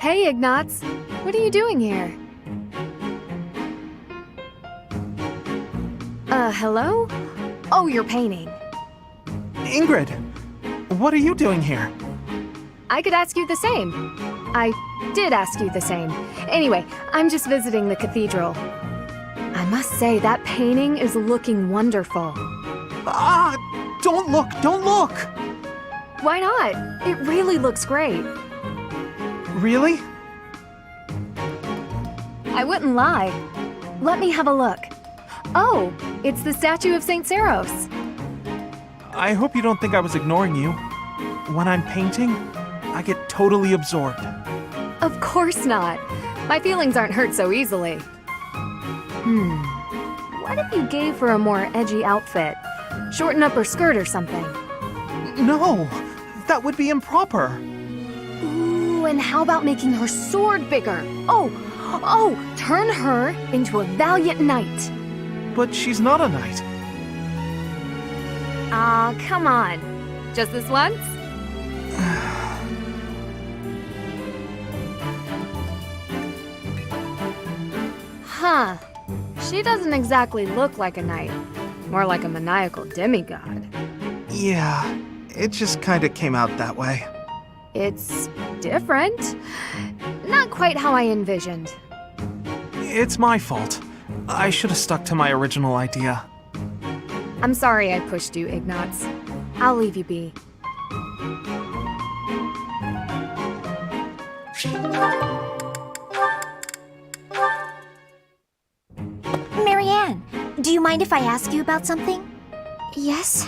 Hey, Ignatz. What are you doing here? Hello? Oh, you're painting. Ingrid, what are you doing here? I could ask you the same. I did ask you the same. Anyway, I'm just visiting the cathedral. I must say, that painting is looking wonderful. Ah! Don't look! Don't look! Why not? It really looks great. Really? I wouldn't lie. Let me have a look. Oh, it's the statue of Saint Saros. I hope you don't think I was ignoring you. When I'm painting, I get totally absorbed. Of course not. My feelings aren't hurt so easily. What if you gave her a more edgy outfit? Shorten up her skirt or something. No! That would be improper! Ooh, and how about making her sword bigger? Oh, turn her into a valiant knight. But she's not a knight. Aw, come on. Just this once? Huh. She doesn't exactly look like a knight. More like a maniacal demigod. Yeah, it just kinda came out that way. It's different. Not quite how I envisioned. It's my fault. I should have stuck to my original idea. I'm sorry I pushed you, Ignatz. I'll leave you be. Marianne, do you mind if I ask you about something? Yes?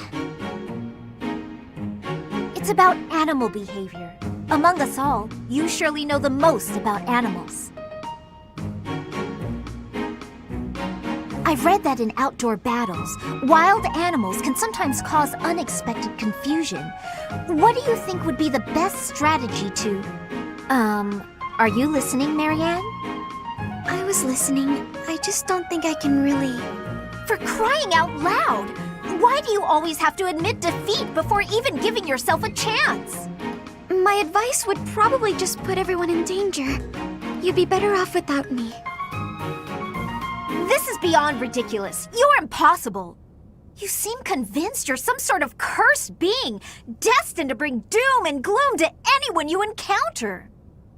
It's about animal behavior. Among us all, you surely know the most about animals. I've read that in outdoor battles, wild animals can sometimes cause unexpected confusion. What do you think would be the best strategy to... are you listening, Marianne? I was listening. I just don't think I can really... For crying out loud! Why do you always have to admit defeat before even giving yourself a chance? My advice would probably just put everyone in danger. You'd be better off without me. This is beyond ridiculous. You're impossible. You seem convinced you're some sort of cursed being, destined to bring doom and gloom to anyone you encounter.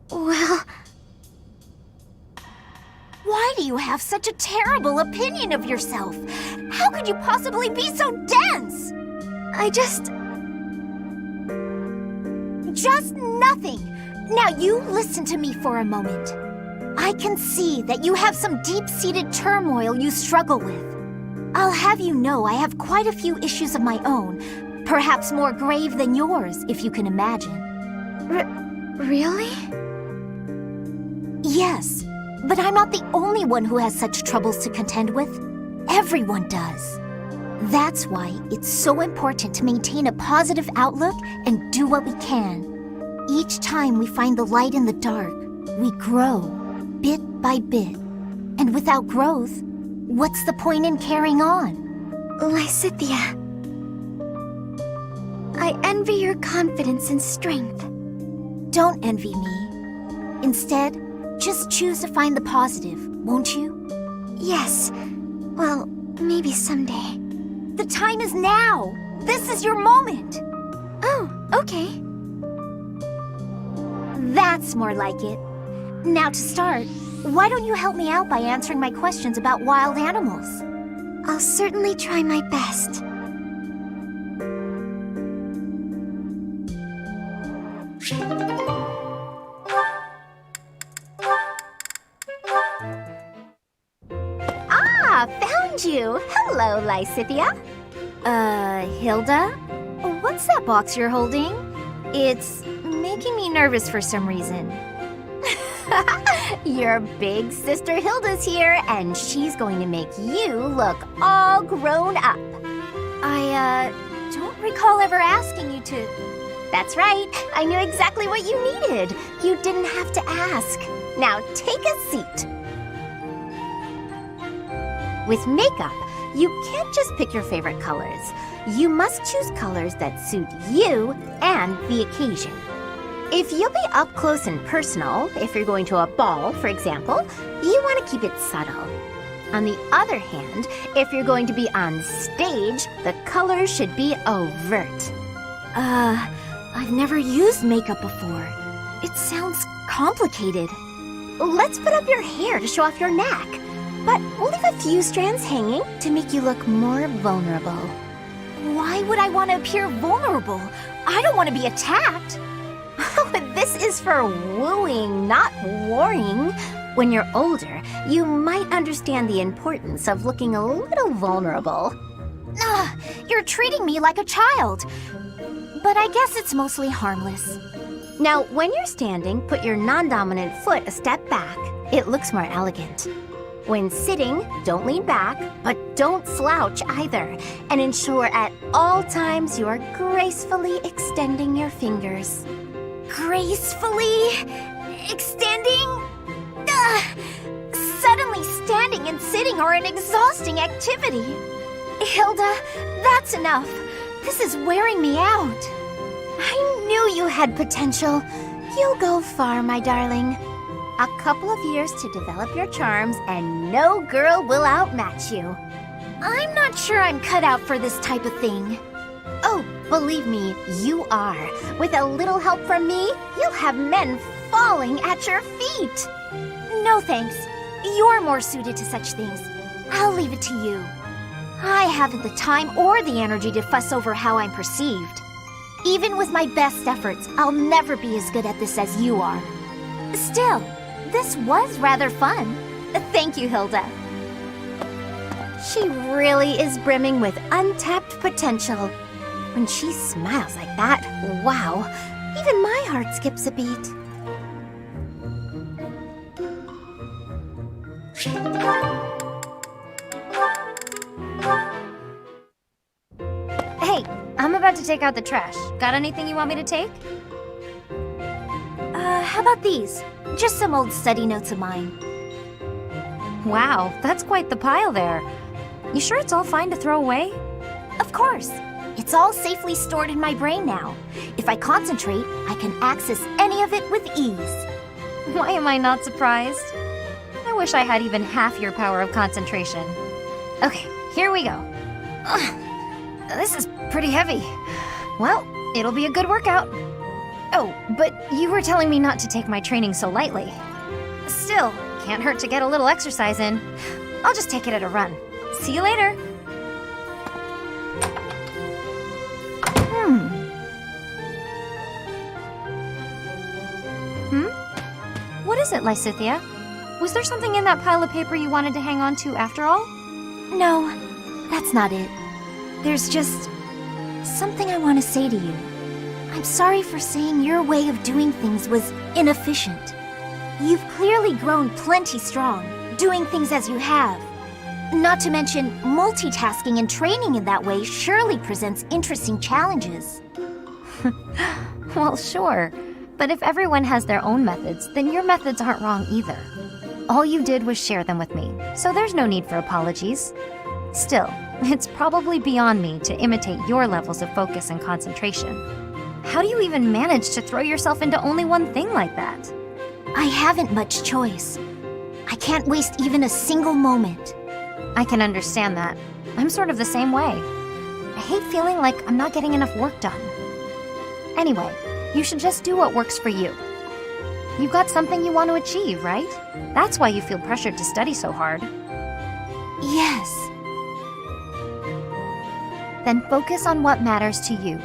Well... Why do you have such a terrible opinion of yourself? How could you possibly be so dense? I just... Just nothing. Now you listen to me for a moment. I can see that you have some deep-seated turmoil you struggle with. I'll have you know I have quite a few issues of my own, perhaps more grave than yours, if you can imagine. Really? Yes, but I'm not the only one who has such troubles to contend with. Everyone does. That's why it's so important to maintain a positive outlook and do what we can. Each time we find the light in the dark, we grow, bit by bit. And without growth, what's the point in carrying on? Lysithea. I envy your confidence and strength. Don't envy me. Instead, just choose to find the positive, won't you? Yes. Well, maybe someday. The time is now! This is your moment! Oh, okay. That's more like it. Now to start, why don't you help me out by answering my questions about wild animals? I'll certainly try my best. Found you! Hello, Lysithea. Hilda? What's that box you're holding? It's making me nervous for some reason. Your big sister Hilda's here, and she's going to make you look all grown up. I don't recall ever asking you to... That's right, I knew exactly what you needed. You didn't have to ask. Now take a seat. With makeup, you can't just pick your favorite colors. You must choose colors that suit you and the occasion. If you'll be up close and personal, if you're going to a ball, for example, you want to keep it subtle. On the other hand, if you're going to be on stage, the colors should be overt. I've never used makeup before. It sounds complicated. Let's put up your hair to show off your neck, but we'll leave a few strands hanging to make you look more vulnerable. Why would I want to appear vulnerable? I don't want to be attacked. This is for wooing, not warring. When you're older, you might understand the importance of looking a little vulnerable. You're treating me like a child. But I guess it's mostly harmless. Now, when you're standing, put your non-dominant foot a step back. It looks more elegant. When sitting, don't lean back, but don't slouch either. And ensure at all times you are gracefully extending your fingers. Gracefully extending? Suddenly standing and sitting are an exhausting activity. Hilda, that's enough. This is wearing me out. I knew you had potential. You'll go far, my darling. A couple of years to develop your charms, and no girl will outmatch you. I'm not sure I'm cut out for this type of thing. Oh, believe me, you are. With a little help from me, you'll have men falling at your feet. No thanks. You're more suited to such things. I'll leave it to you. I haven't the time or the energy to fuss over how I'm perceived. Even with my best efforts, I'll never be as good at this as you are. Still, this was rather fun. Thank you, Hilda. She really is brimming with untapped potential. When she smiles like that, wow, even my heart skips a beat. Hey, I'm about to take out the trash. Got anything you want me to take? How about these? Just some old study notes of mine. Wow, that's quite the pile there. You sure it's all fine to throw away? Of course. It's all safely stored in my brain now. If I concentrate, I can access any of it with ease. Why am I not surprised? I wish I had even half your power of concentration. Okay, here we go. Ugh, this is pretty heavy. Well, it'll be a good workout. Oh, but you were telling me not to take my training so lightly. Still, can't hurt to get a little exercise in. I'll just take it at a run. See you later. What is it, Lysithea? Was there something in that pile of paper you wanted to hang on to after all? No, that's not it. There's just something I want to say to you. I'm sorry for saying your way of doing things was inefficient. You've clearly grown plenty strong, doing things as you have. Not to mention, multitasking and training in that way surely presents interesting challenges. Well, sure. But if everyone has their own methods, then your methods aren't wrong either. All you did was share them with me, so there's no need for apologies. Still, it's probably beyond me to imitate your levels of focus and concentration. How do you even manage to throw yourself into only one thing like that? I haven't much choice. I can't waste even a single moment. I can understand that. I'm sort of the same way. I hate feeling like I'm not getting enough work done. Anyway, you should just do what works for you. You've got something you want to achieve, right? That's why you feel pressured to study so hard. Yes. Then focus on what matters to you.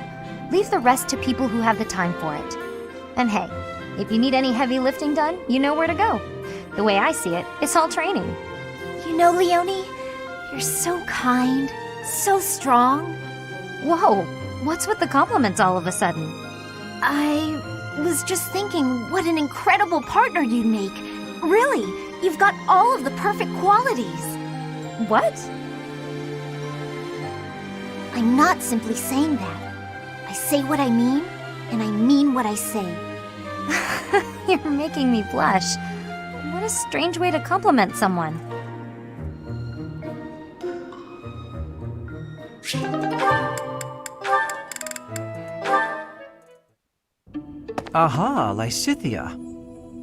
Leave the rest to people who have the time for it. And hey, if you need any heavy lifting done, you know where to go. The way I see it, it's all training. You know, Leonie, you're so kind, so strong. Whoa, what's with the compliments all of a sudden? I was just thinking what an incredible partner you'd make. Really, you've got all of the perfect qualities. What? I'm not simply saying that. I say what I mean, and I mean what I say. You're making me blush. What a strange way to compliment someone. Aha, Lysithea.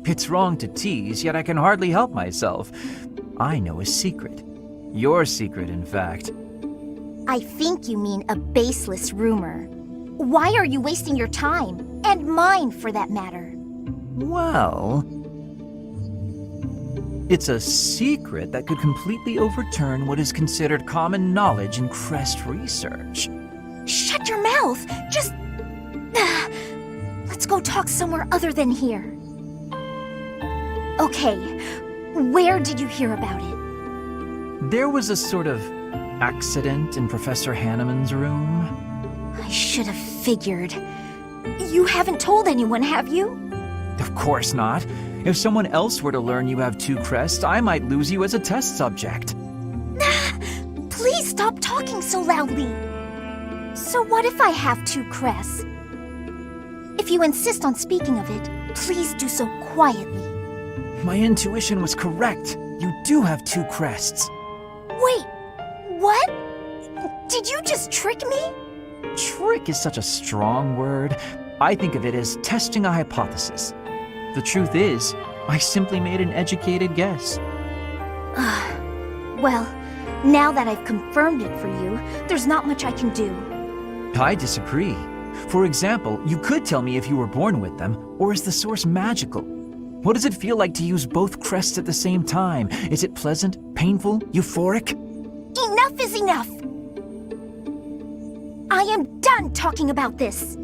It's wrong to tease, yet I can hardly help myself. I know a secret. Your secret, in fact. I think you mean a baseless rumor. Why are you wasting your time? And mine, for that matter. Well, it's a secret that could completely overturn what is considered common knowledge in Crest research. Shut your mouth! Just... Let's go talk somewhere other than here. Okay, where did you hear about it? There was a sort of accident in Professor Hanneman's room. I should have figured. You haven't told anyone, have you? Of course not. If someone else were to learn you have 2 crests, I might lose you as a test subject. Please stop talking so loudly. So what if I have 2 crests? If you insist on speaking of it, please do so quietly. My intuition was correct. You do have 2 crests. Wait, what? Did you just trick me? Trick is such a strong word. I think of it as testing a hypothesis. The truth is, I simply made an educated guess. Well, now that I've confirmed it for you, there's not much I can do. I disagree. For example, you could tell me if you were born with them, or is the source magical? What does it feel like to use both crests at the same time? Is it pleasant, painful, euphoric? Enough is enough! I am done talking about this.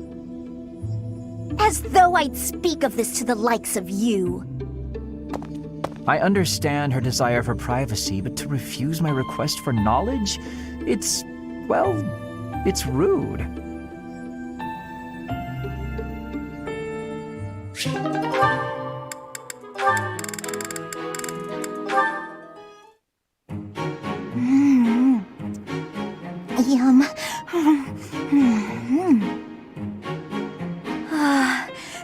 As though I'd speak of this to the likes of you. I understand her desire for privacy, but to refuse my request for knowledge? It's rude. Yum.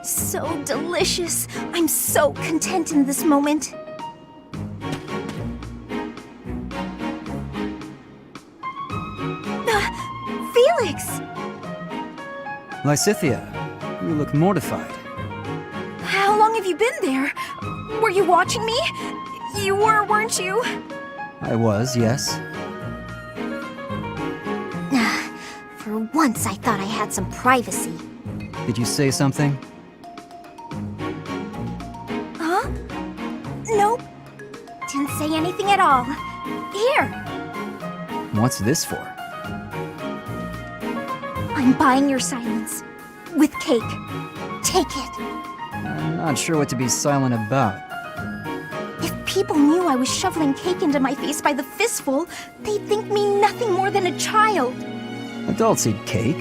So delicious. I'm so content in this moment. Felix! Lysithea, you look mortified. How long have you been there? Were you watching me? You were, weren't you? I was, yes. For once, I thought I had some privacy. Did you say something? Huh? Nope. Didn't say anything at all. Here, What's this for? I'm buying your silence. With cake. Take it. I'm not sure what to be silent about. If people knew I was shoveling cake into my face by the fistful, they'd think me nothing more than a child. Adults eat cake.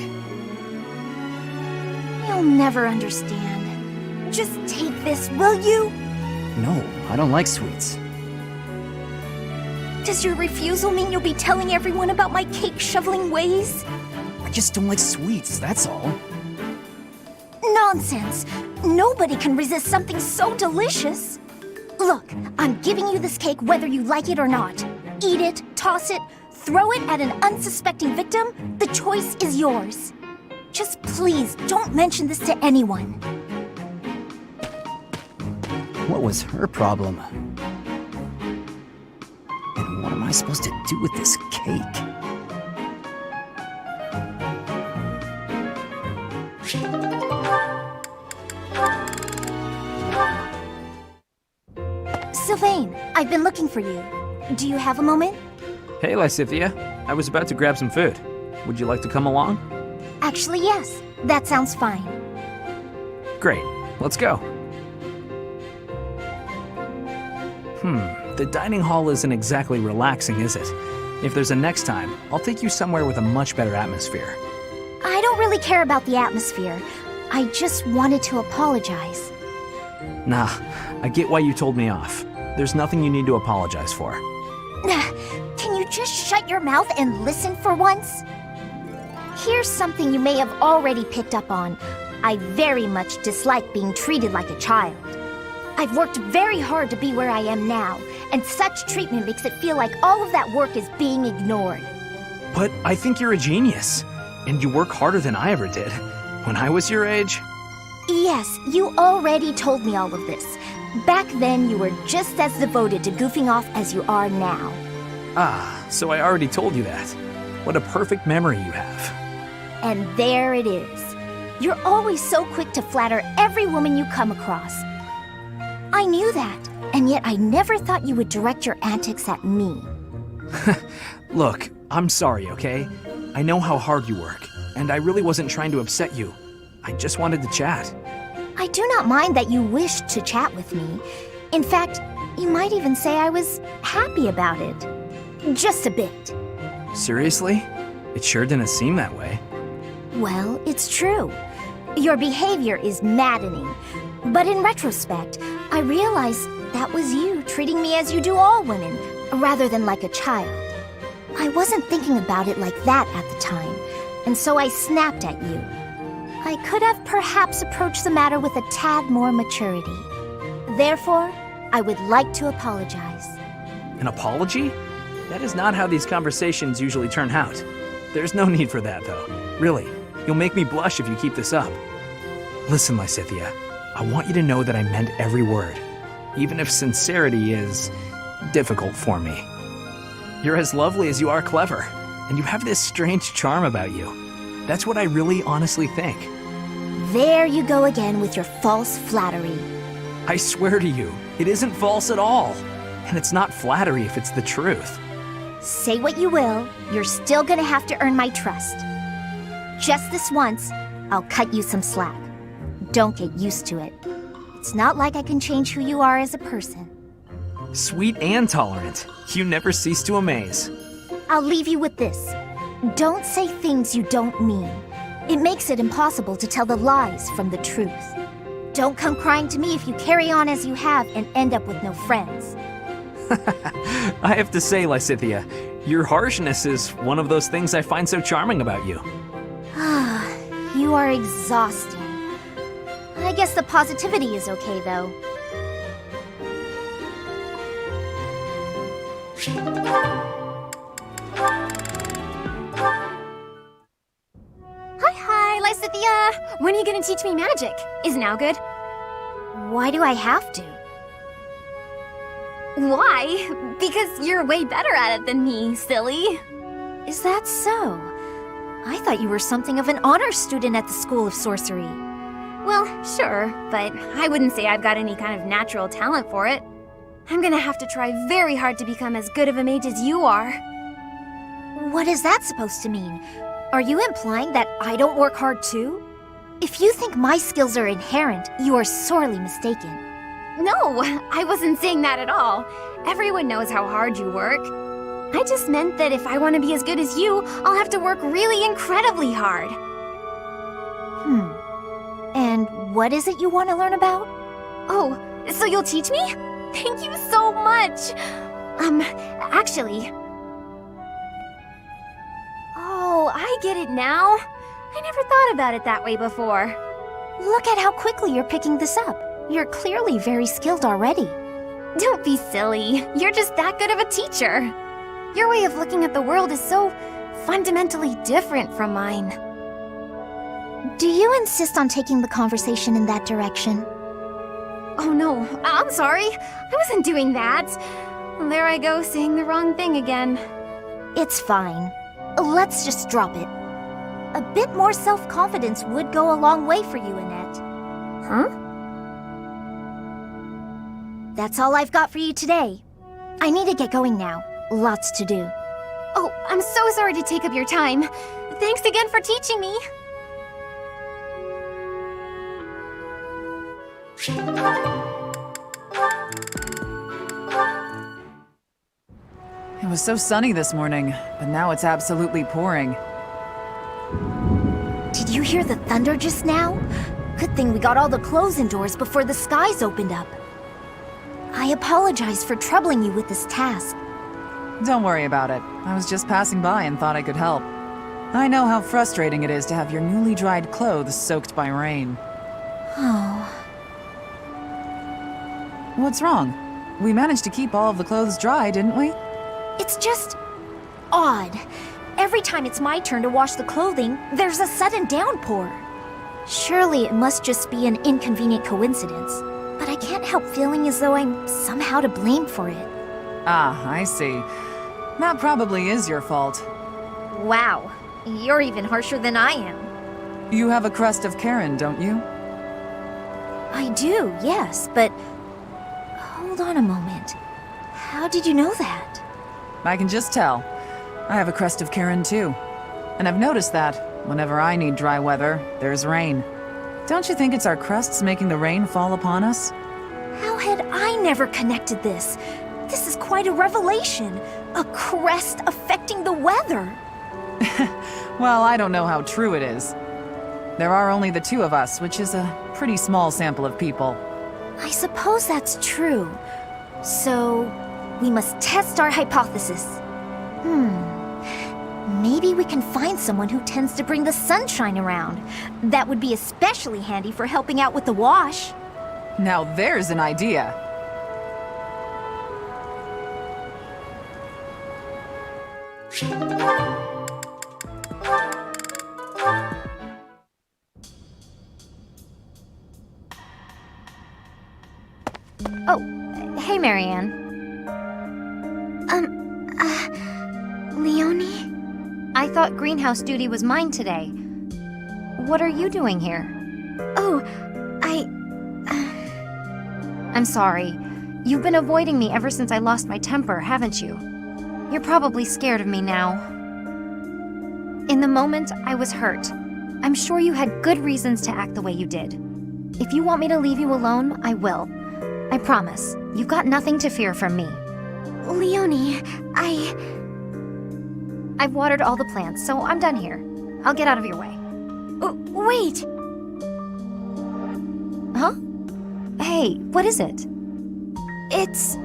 You'll never understand. Just take this, will you? No, I don't like sweets. Does your refusal mean you'll be telling everyone about my cake shoveling ways? I just don't like sweets, that's all. Nonsense! Nobody can resist something so delicious! Look, I'm giving you this cake whether you like it or not. Eat it, toss it, throw it at an unsuspecting victim, the choice is yours. Just please don't mention this to anyone. What was her problem? And what am I supposed to do with this cake? Sylvain, I've been looking for you. Do you have a moment? Hey, Lysithea. I was about to grab some food. Would you like to come along? Actually, yes. That sounds fine. Great. Let's go. The dining hall isn't exactly relaxing, is it? If there's a next time, I'll take you somewhere with a much better atmosphere. I don't really care about the atmosphere. I just wanted to apologize. Nah, I get why you told me off. There's nothing you need to apologize for. Can you just shut your mouth and listen for once? Here's something you may have already picked up on. I very much dislike being treated like a child. I've worked very hard to be where I am now, and such treatment makes it feel like all of that work is being ignored. But I think you're a genius, and you work harder than I ever did. When I was your age... Yes, you already told me all of this. Back then, you were just as devoted to goofing off as you are now. Ah, so I already told you that. What a perfect memory you have. And there it is. You're always so quick to flatter every woman you come across. I knew that, and yet I never thought you would direct your antics at me. Look, I'm sorry, okay? I know how hard you work, and I really wasn't trying to upset you. I just wanted to chat. I do not mind that you wished to chat with me. In fact, you might even say I was happy about it. Just a bit. Seriously? It sure didn't seem that way. Well, it's true. Your behavior is maddening. But in retrospect, I realize that was you treating me as you do all women, rather than like a child. I wasn't thinking about it like that at the time, and so I snapped at you. I could have perhaps approached the matter with a tad more maturity. Therefore, I would like to apologize. An apology? That is not how these conversations usually turn out. There's no need for that, though. Really, you'll make me blush if you keep this up. Listen, Lysithea, I want you to know that I meant every word, even if sincerity is difficult for me. You're as lovely as you are clever, and you have this strange charm about you. That's what I really honestly think. There you go again with your false flattery. I swear to you, it isn't false at all. And it's not flattery if it's the truth. Say what you will, you're still gonna have to earn my trust. Just this once, I'll cut you some slack. Don't get used to it. It's not like I can change who you are as a person. Sweet and tolerant. You never cease to amaze. I'll leave you with this. Don't say things you don't mean. It makes it impossible to tell the lies from the truth. Don't come crying to me if you carry on as you have and end up with no friends. I have to say, Lysithea, your harshness is one of those things I find so charming about you. You are exhausting. I guess the positivity is okay, though. Hi, Lysithea! When are you gonna teach me magic? Is now good? Why do I have to? Why? Because you're way better at it than me, silly. Is that so? I thought you were something of an honor student at the School of Sorcery. Well, sure, but I wouldn't say I've got any kind of natural talent for it. I'm gonna have to try very hard to become as good of a mage as you are. What is that supposed to mean? Are you implying that I don't work hard too? If you think my skills are inherent, you are sorely mistaken. No, I wasn't saying that at all. Everyone knows how hard you work. I just meant that if I want to be as good as you, I'll have to work really incredibly hard. And what is it you want to learn about? Oh, so you'll teach me? Thank you so much! Actually... Oh, I get it now. I never thought about it that way before. Look at how quickly you're picking this up. You're clearly very skilled already. Don't be silly. You're just that good of a teacher. Your way of looking at the world is so fundamentally different from mine. Do you insist on taking the conversation in that direction? Oh no, I'm sorry. I wasn't doing that. There I go, saying the wrong thing again. It's fine. Let's just drop it. A bit more self-confidence would go a long way for you, Annette. Huh? That's all I've got for you today. I need to get going now. Lots to do. Oh, I'm so sorry to take up your time. Thanks again for teaching me. It was so sunny this morning, but now it's absolutely pouring. Did you hear the thunder just now? Good thing we got all the clothes indoors before the skies opened up. I apologize for troubling you with this task. Don't worry about it. I was just passing by and thought I could help. I know how frustrating it is to have your newly dried clothes soaked by rain. Oh, What's wrong? We managed to keep all of the clothes dry, didn't we? it's just odd. Every time it's my turn to wash the clothing, there's a sudden downpour. Surely it must just be an inconvenient coincidence, but I can't help feeling as though I'm somehow to blame for it. Ah, I see. That probably is your fault. Wow, you're even harsher than I am. You have a crest of Karen, don't you? I do, yes, but... Hold on a moment. How did you know that? I can just tell. I have a crest of Karen too. And I've noticed that, whenever I need dry weather, there's rain. Don't you think it's our crests making the rain fall upon us? How had I never connected this? This is quite a revelation. A crest affecting the weather. Well, I don't know how true it is. There are only the two of us, which is a pretty small sample of people. I suppose that's true. So, we must test our hypothesis. Maybe we can find someone who tends to bring the sunshine around. That would be especially handy for helping out with the wash. Now there's an idea. Oh, hey, Marianne. Leonie? I thought greenhouse duty was mine today. What are you doing here? Oh, I'm sorry. You've been avoiding me ever since I lost my temper, haven't you? You're probably scared of me now. In the moment, I was hurt. I'm sure you had good reasons to act the way you did. If you want me to leave you alone, I will. I promise. You've got nothing to fear from me. Leonie, I've watered all the plants, so I'm done here. I'll get out of your way. Wait! Huh? Hey, what is it? It's,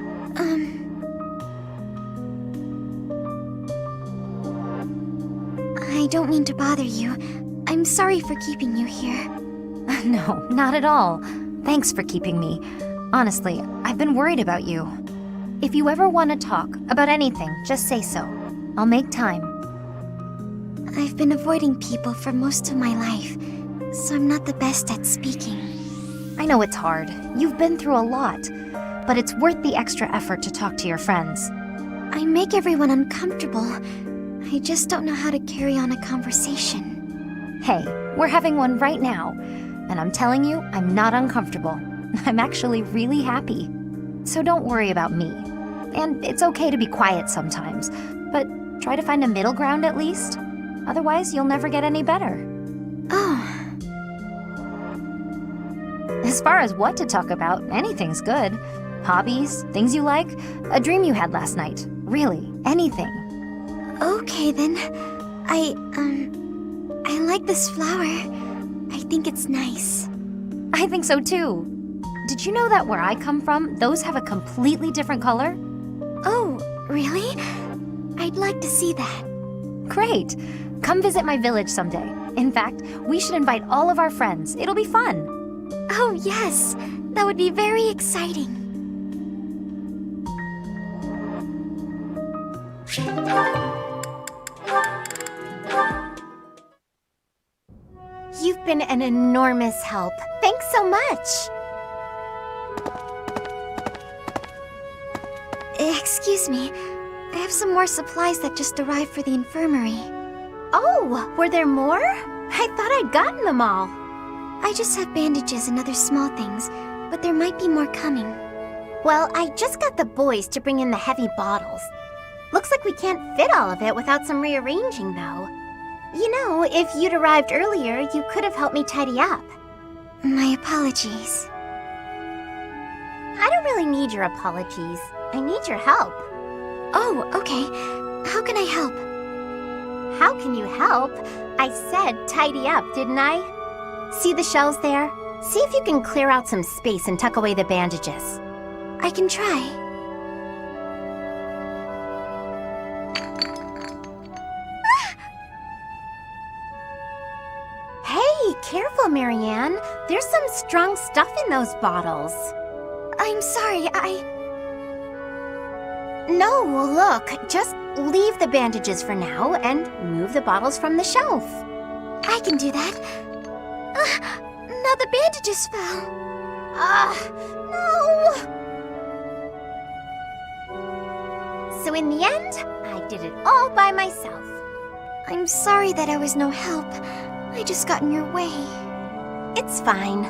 I don't mean to bother you. I'm sorry for keeping you here. No, not at all. Thanks for keeping me. Honestly, I've been worried about you. If you ever want to talk about anything, just say so. I'll make time. I've been avoiding people for most of my life, so I'm not the best at speaking. I know it's hard. You've been through a lot. But it's worth the extra effort to talk to your friends. I make everyone uncomfortable. I just don't know how to carry on a conversation. Hey, we're having one right now. And I'm telling you, I'm not uncomfortable. I'm actually really happy. So don't worry about me. And it's okay to be quiet sometimes, but try to find a middle ground at least. Otherwise, you'll never get any better. Oh, As far as what to talk about, anything's good. Hobbies, things you like, a dream you had last night. Really, anything. okay then. I like this flower. I think it's nice. I think so too. Did you know that where I come from, those have a completely different color? Oh, really? I'd like to see that. Great. Come visit my village someday. In fact, we should invite all of our friends. It'll be fun. Oh, yes. That would be very exciting. You've been an enormous help. Thanks so much. Excuse me. I have some more supplies that just arrived for the infirmary. Oh, were there more? I thought I'd gotten them all. I just have bandages and other small things, but there might be more coming. Well, I just got the boys to bring in the heavy bottles. Looks like we can't fit all of it without some rearranging, though. You know, if you'd arrived earlier, you could have helped me tidy up. My apologies. I don't really need your apologies. I need your help. Oh, okay. How can I help? How can you help? I said tidy up, didn't I? See the shelves there? See if you can clear out some space and tuck away the bandages. I can try. Hey, careful, Marianne. There's some strong stuff in those bottles. I'm sorry, No, look, just leave the bandages for now and move the bottles from the shelf. I can do that. Now the bandages fell. No! So in the end, I did it all by myself. I'm sorry that I was no help. I just got in your way. It's fine.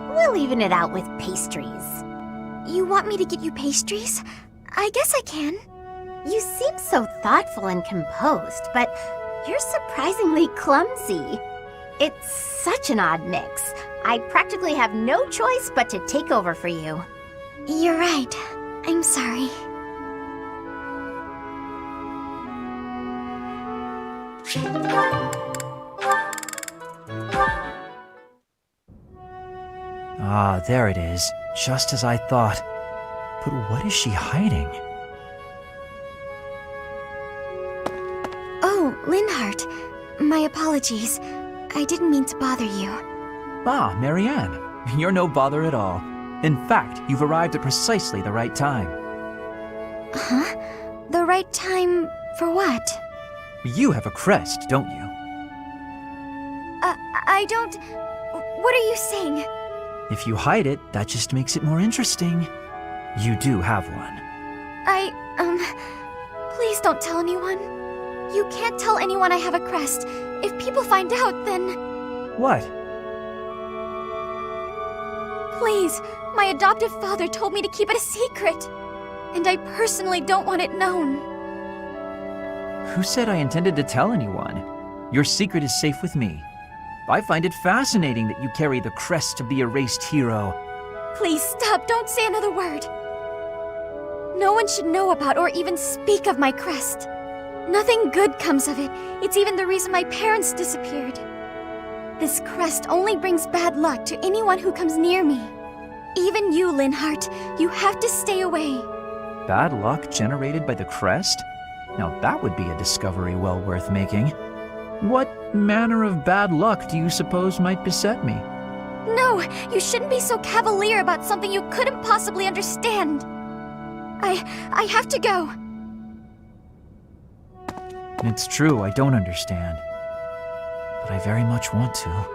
We'll even it out with pastries. You want me to get you pastries? I guess I can. You seem so thoughtful and composed, but you're surprisingly clumsy. It's such an odd mix. I practically have no choice but to take over for you. You're right. I'm sorry. Ah, there it is. Just as I thought. But what is she hiding? Oh, Linhardt. My apologies. I didn't mean to bother you. Ah, Marianne. You're no bother at all. In fact, you've arrived at precisely the right time. Huh? The right time for what? You have a crest, don't you? I don't... What are you saying? If you hide it, that just makes it more interesting. You do have one. Please don't tell anyone. You can't tell anyone I have a crest. If people find out, then... What? Please, my adoptive father told me to keep it a secret. And I personally don't want it known. Who said I intended to tell anyone? Your secret is safe with me. I find it fascinating that you carry the crest of the erased hero. Please stop, don't say another word. No one should know about or even speak of my crest. Nothing good comes of it. It's even the reason my parents disappeared. This crest only brings bad luck to anyone who comes near me. Even you, Linhardt, you have to stay away. Bad luck generated by the crest? Now that would be a discovery well worth making. What manner of bad luck do you suppose might beset me? No, you shouldn't be so cavalier about something you couldn't possibly understand. I have to go. It's true, I don't understand. But I very much want to.